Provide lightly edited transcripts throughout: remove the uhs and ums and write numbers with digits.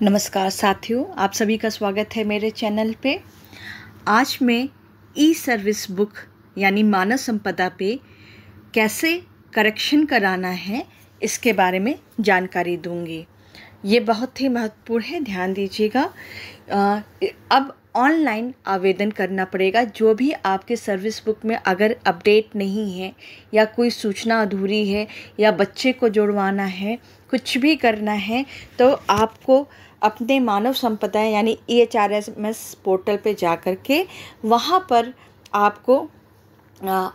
नमस्कार साथियों, आप सभी का स्वागत है मेरे चैनल पे। आज मैं ई सर्विस बुक यानी मानव संपदा पे कैसे करेक्शन कराना है इसके बारे में जानकारी दूंगी। ये बहुत ही महत्वपूर्ण है, ध्यान दीजिएगा। अब ऑनलाइन आवेदन करना पड़ेगा। जो भी आपके सर्विस बुक में अगर अपडेट नहीं है या कोई सूचना अधूरी है या बच्चे को जुड़वाना है, कुछ भी करना है, तो आपको अपने मानव संपदा यानी EHRMS पोर्टल पे जा कर के वहाँ पर आपको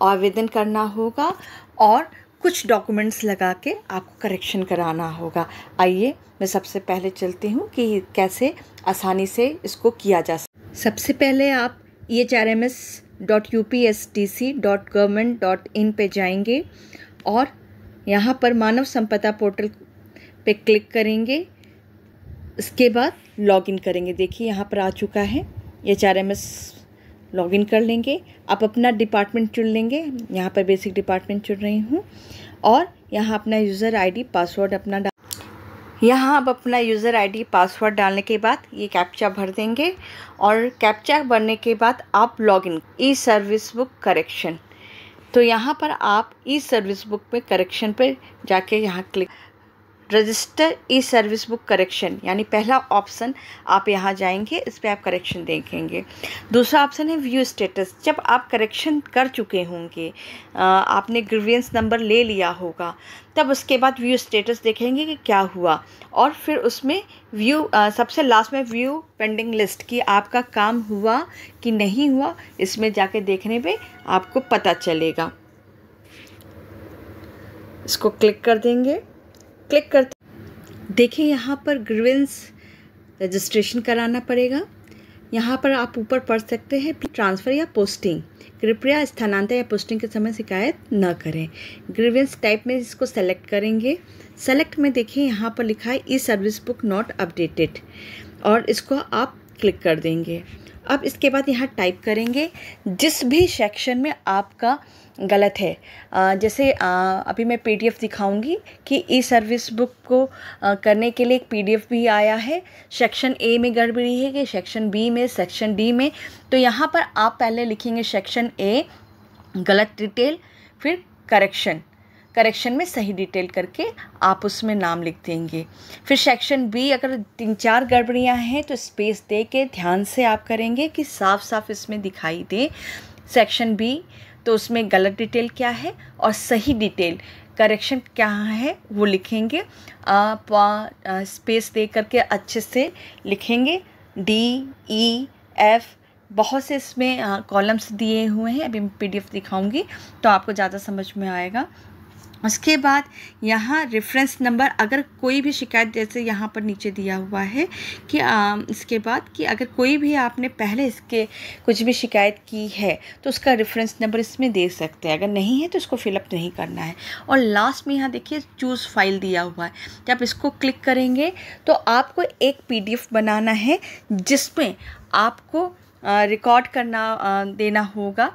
आवेदन करना होगा और कुछ डॉक्यूमेंट्स लगा के आपको करेक्शन कराना होगा। आइए मैं सबसे पहले चलती हूँ कि कैसे आसानी से इसको किया जा सकता। सबसे पहले आप ehrms.upsdc.government.in पे जाएंगे और यहाँ पर मानव संपदा पोर्टल पे क्लिक करेंगे। इसके बाद लॉगिन करेंगे। देखिए यहाँ पर आ चुका है, EHRMS लॉगिन कर लेंगे। आप अपना डिपार्टमेंट चुन लेंगे। यहाँ पर बेसिक डिपार्टमेंट चुन रही हूँ और यहाँ अपना यूज़र ID पासवर्ड यहाँ आप अपना यूज़र ID पासवर्ड डालने के बाद ये कैप्चा भर देंगे और कैप्चा भरने के बाद आप लॉगिन ई सर्विस बुक करेक्शन। तो यहाँ पर आप ई सर्विस बुक पे करेक्शन पे जाके यहाँ क्लिक रजिस्टर ई सर्विस बुक करेक्शन यानी पहला ऑप्शन आप यहाँ जाएंगे, इस पर आप करेक्शन देखेंगे। दूसरा ऑप्शन है व्यू स्टेटस। जब आप करेक्शन कर चुके होंगे, आपने ग्रीवेंस नंबर ले लिया होगा, तब उसके बाद व्यू स्टेटस देखेंगे कि क्या हुआ और फिर उसमें व्यू सबसे लास्ट में व्यू पेंडिंग लिस्ट की आपका काम हुआ कि नहीं हुआ, इसमें जाके देखने पे आपको पता चलेगा। इसको क्लिक कर देंगे। क्लिक करते देखिए यहाँ पर ग्रीवेंस रजिस्ट्रेशन कराना पड़ेगा। यहाँ पर आप ऊपर पढ़ सकते हैं ट्रांसफ़र या पोस्टिंग। कृपया स्थानांतरण या पोस्टिंग के समय शिकायत न करें। ग्रीवेंस टाइप में इसको सेलेक्ट करेंगे। सेलेक्ट में देखिए यहाँ पर लिखा है ई सर्विस बुक नॉट अपडेटेड और इसको आप क्लिक कर देंगे। अब इसके बाद यहाँ टाइप करेंगे जिस भी सेक्शन में आपका गलत है। जैसे अभी मैं PDF दिखाऊंगी कि ई सर्विस बुक को करने के लिए एक PDF भी आया है। सेक्शन A में गड़बड़ी है कि सेक्शन B में, सेक्शन D में। तो यहाँ पर आप पहले लिखेंगे सेक्शन A गलत डिटेल, फिर करेक्शन में सही डिटेल करके आप उसमें नाम लिख देंगे। फिर सेक्शन B अगर 3-4 गड़बड़ियाँ हैं तो स्पेस दे के ध्यान से आप करेंगे कि साफ साफ इसमें दिखाई दे। सेक्शन B तो उसमें गलत डिटेल क्या है और सही डिटेल करेक्शन क्या है वो लिखेंगे। आप स्पेस दे करके अच्छे से लिखेंगे। D, E, F बहुत से इसमें कॉलम्स दिए हुए हैं। अभी मैं PDF दिखाऊंगी तो आपको ज़्यादा समझ में आएगा। उसके बाद यहाँ रेफरेंस नंबर, अगर कोई भी शिकायत, जैसे यहाँ पर नीचे दिया हुआ है कि इसके बाद कि अगर कोई भी आपने पहले इसके कुछ भी शिकायत की है तो उसका रेफरेंस नंबर इसमें दे सकते हैं। अगर नहीं है तो इसको फिलअप नहीं करना है। और लास्ट में यहाँ देखिए चूज़ फाइल दिया हुआ है। जब इसको क्लिक करेंगे तो आपको एक PDF बनाना है जिसमें आपको रिकॉर्ड करना देना होगा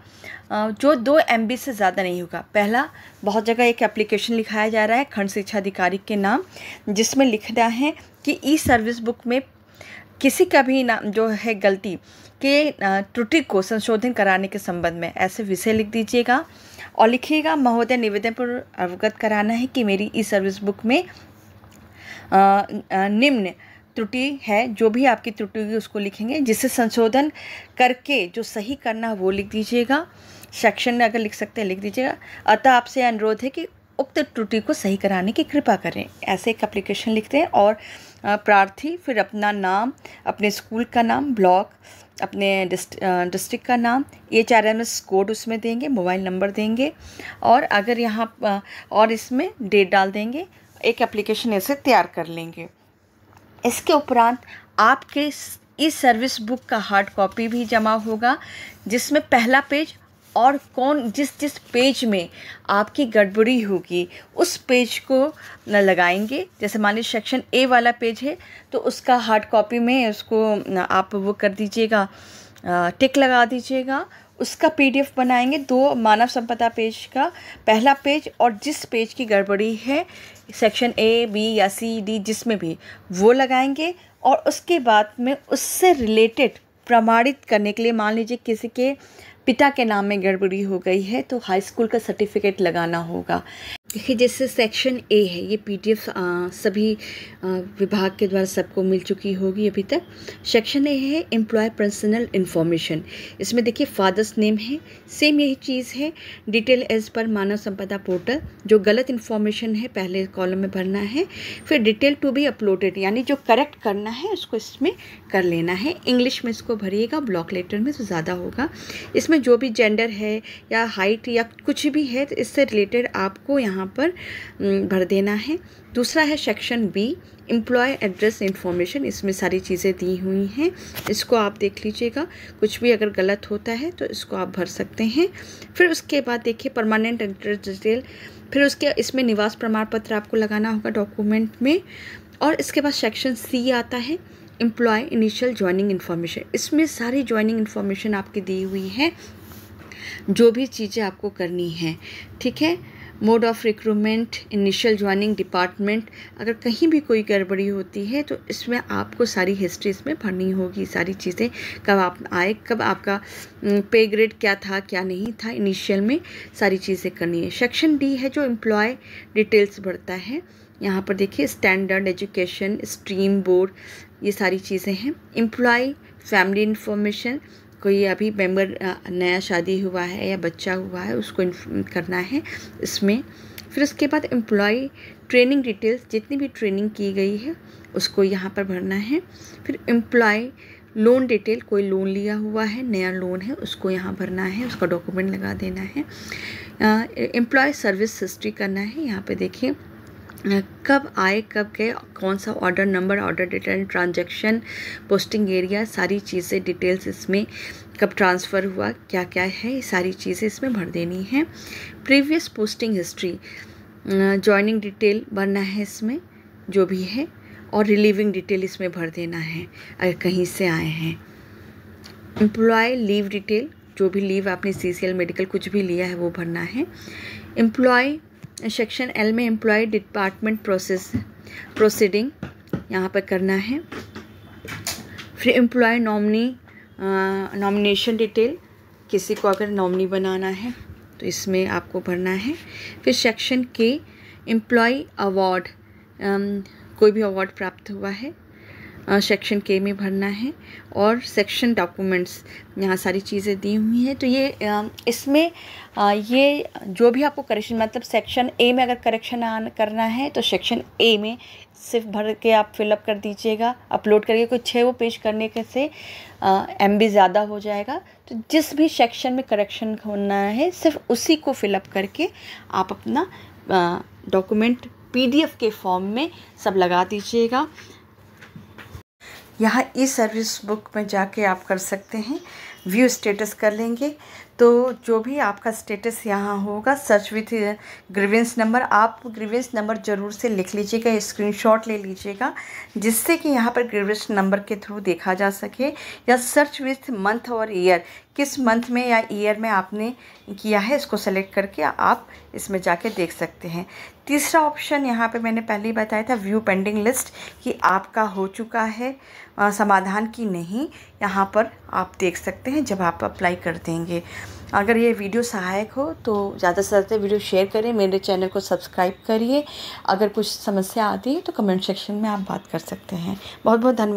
जो 2 MB से ज़्यादा नहीं होगा। पहला, बहुत जगह एक एप्लीकेशन लिखाया जा रहा है खंड शिक्षा अधिकारी के नाम, जिसमें लिखना है कि ई सर्विस बुक में किसी का भी नाम जो है गलती के त्रुटि को संशोधन कराने के संबंध में ऐसे विषय लिख दीजिएगा और लिखिएगा महोदय निवेदन पर अवगत कराना है कि मेरी ई सर्विस बुक में निम्न त्रुटि है। जो भी आपकी त्रुटि होगी उसको लिखेंगे, जिसे संशोधन करके जो सही करना वो लिख दीजिएगा। सेक्शन में अगर लिख सकते हैं लिख दीजिएगा। अतः आपसे अनुरोध है कि उक्त त्रुटि को सही कराने की कृपा करें। ऐसे एक एप्लीकेशन लिखते हैं और प्रार्थी, फिर अपना नाम, अपने स्कूल का नाम, ब्लॉक, अपने डिस्ट्रिक्ट का नाम, EHRMS कोड उसमें देंगे, मोबाइल नंबर देंगे और अगर यहाँ और इसमें डेट डाल देंगे। एक एप्लीकेशन ऐसे तैयार कर लेंगे। इसके उपरांत आपके इस सर्विस बुक का हार्ड कॉपी भी जमा होगा जिसमें पहला पेज और जिस पेज में आपकी गड़बड़ी होगी उस पेज को लगाएंगे। जैसे मान लीजिए सेक्शन A वाला पेज है तो उसका हार्ड कॉपी में उसको आप वो कर दीजिएगा, टिक लगा दीजिएगा। उसका PDF बनाएंगे 2 मानव संपदा पेज का पहला पेज और जिस पेज की गड़बड़ी है सेक्शन A, B या C, D जिसमें भी वो लगाएंगे और उसके बाद में उससे रिलेटेड प्रमाणित करने के लिए, मान लीजिए किसी के पिता के नाम में गड़बड़ी हो गई है तो हाई स्कूल का सर्टिफिकेट लगाना होगा। देखिए जैसे सेक्शन ए है, ये पीडीएफ सभी विभाग के द्वारा सबको मिल चुकी होगी अभी तक। सेक्शन ए है एम्प्लॉय पर्सनल इन्फॉर्मेशन। इसमें देखिए फादर्स नेम है, सेम यही चीज़ है, डिटेल एज पर मानव संपदा पोर्टल। जो गलत इन्फॉर्मेशन है पहले कॉलम में भरना है, फिर डिटेल टू बी अपलोडेड, यानी जो करेक्ट करना है उसको इसमें कर लेना है। इंग्लिश में इसको भरिएगा, ब्लॉक लेटर में तो ज़्यादा होगा। इसमें जो भी जेंडर है या हाइट या कुछ भी है तो इससे रिलेटेड आपको यहाँ पर भर देना है। दूसरा है section B employ address information. इसमें सारी चीज़ें दी हुई हैं, इसको आप देख लीजिएगा। कुछ भी अगर गलत होता है तो इसको आप भर सकते हैं। फिर उसके बाद देखिए परमानेंट एड्रेस डिटेल, फिर उसके इसमें निवास प्रमाण पत्र आपको लगाना होगा डॉक्यूमेंट में। और इसके बाद सेक्शन सी आता है एम्प्लॉय इनिशियल ज्वाइनिंग इन्फॉर्मेशन। इसमें सारी ज्वाइनिंग इन्फॉर्मेशन आपकी दी हुई है, जो भी चीज़ें आपको करनी है, ठीक है। Mode of recruitment, initial joining, department, अगर कहीं भी कोई गड़बड़ी होती है तो इसमें आपको सारी हिस्ट्री इसमें भरनी होगी। सारी चीज़ें कब आप आए, कब आपका पे ग्रेड क्या था क्या नहीं था, इनिशियल में सारी चीज़ें करनी है। सेक्शन डी है जो एम्प्लॉय डिटेल्स भरता है। यहाँ पर देखिए स्टैंडर्ड एजुकेशन, स्ट्रीम बोर्ड, ये सारी चीज़ें हैं। एम्प्लॉय फैमिली इन्फॉर्मेशन, कोई अभी मेंबर नया शादी हुआ है या बच्चा हुआ है उसको करना है इसमें। फिर उसके बाद एम्प्लॉय ट्रेनिंग डिटेल्स, जितनी भी ट्रेनिंग की गई है उसको यहाँ पर भरना है। फिर एम्प्लॉय लोन डिटेल, कोई लोन लिया हुआ है, नया लोन है, उसको यहाँ भरना है, उसका डॉक्यूमेंट लगा देना है। एम्प्लॉय सर्विस हिस्ट्री करना है। यहाँ पे देखिए कब आए, कब गए, कौन सा order number, order detail, transaction, posting area, सारी चीज़ें डिटेल्स इसमें, कब ट्रांसफ़र हुआ, क्या क्या है, ये सारी चीज़ें इसमें भर देनी है। Previous posting history, joining detail भरना है इसमें जो भी है, और रिलीविंग डिटेल इसमें भर देना है अगर कहीं से आए हैं। एम्प्लॉय लीव डिटेल, जो भी लीव आपने CCL मेडिकल कुछ भी लिया है वो भरना है। एम्प्लॉय सेक्शन एल में एम्प्लॉय डिपार्टमेंट प्रोसीडिंग यहाँ पर करना है। फिर एम्प्लॉय नॉमिनेशन डिटेल, किसी को अगर नॉमिनी बनाना है तो इसमें आपको भरना है। फिर सेक्शन के एम्प्लॉय अवार्ड, कोई भी अवार्ड प्राप्त हुआ है सेक्शन के में भरना है। और सेक्शन डॉक्यूमेंट्स, यहाँ सारी चीज़ें दी हुई हैं। तो ये इसमें ये जो भी आपको करेक्शन, मतलब सेक्शन ए में अगर करेक्शन करना है तो सेक्शन ए में सिर्फ भर के आप फिलअप कर दीजिएगा, अपलोड करके। कोई 6 पेज करने के से MB ज़्यादा हो जाएगा। तो जिस भी सेक्शन में करेक्शन होना है सिर्फ उसी को फिलअप करके आप अपना डॉक्यूमेंट PDF के फॉर्म में सब लगा दीजिएगा। यहाँ ई-सर्विस बुक में जाके आप कर सकते हैं, व्यू स्टेटस कर लेंगे तो जो भी आपका स्टेटस यहाँ होगा, सर्च विथ ग्रीवेंस नंबर, आप ग्रीवेंस नंबर ज़रूर से लिख लीजिएगा, स्क्रीनशॉट ले लीजिएगा, जिससे कि यहाँ पर ग्रीवेंस नंबर के थ्रू देखा जा सके। या सर्च विथ मंथ और ईयर, किस मंथ में या ईयर में आपने किया है इसको सेलेक्ट करके आप इसमें जाके देख सकते हैं। तीसरा ऑप्शन यहाँ पे मैंने पहले ही बताया था, व्यू पेंडिंग लिस्ट, कि आपका हो चुका है समाधान की नहीं, यहाँ पर आप देख सकते हैं जब आप अप्लाई कर देंगे। अगर ये वीडियो सहायक हो तो ज़्यादा से ज़्यादा वीडियो शेयर करें, मेरे चैनल को सब्सक्राइब करिए। अगर कुछ समस्या आती है तो कमेंट सेक्शन में आप बात कर सकते हैं। बहुत बहुत धन्यवाद।